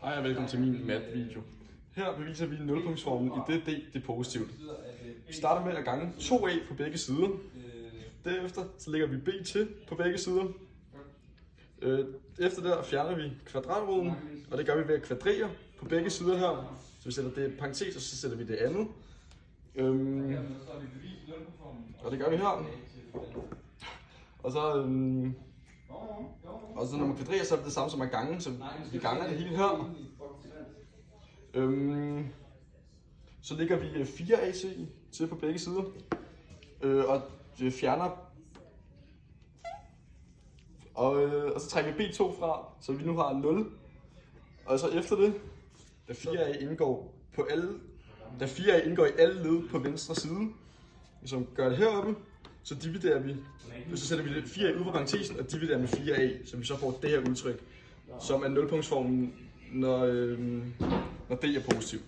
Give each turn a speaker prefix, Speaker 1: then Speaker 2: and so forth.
Speaker 1: Hej og velkommen til min mat-video. Her beviser vi nulpunktsformen i det D, det er positivt. Vi starter med at gange 2a på begge sider. Derefter så lægger vi b til på begge sider. Efter der fjerner vi kvadratroden, og det gør vi ved at kvadrere på begge sider her. Så vi sætter det parentes, og så sætter vi det andet. Og det gør vi her. Og så når man kvadrerer, så er det det samme som at gange, så vi ganger det hele her. Så lægger vi 4ac til på begge sider, og fjerner, og så trækker vi b2 fra, så vi nu har 0. Og så efter det, da 4a indgår i alle led på venstre side, som gør det heroppe, så dividerer vi, så sætter vi 4a ud på parentesen og dividerer med 4a, så vi så får det her udtryk, som er nulpunktsformen, når D er positiv.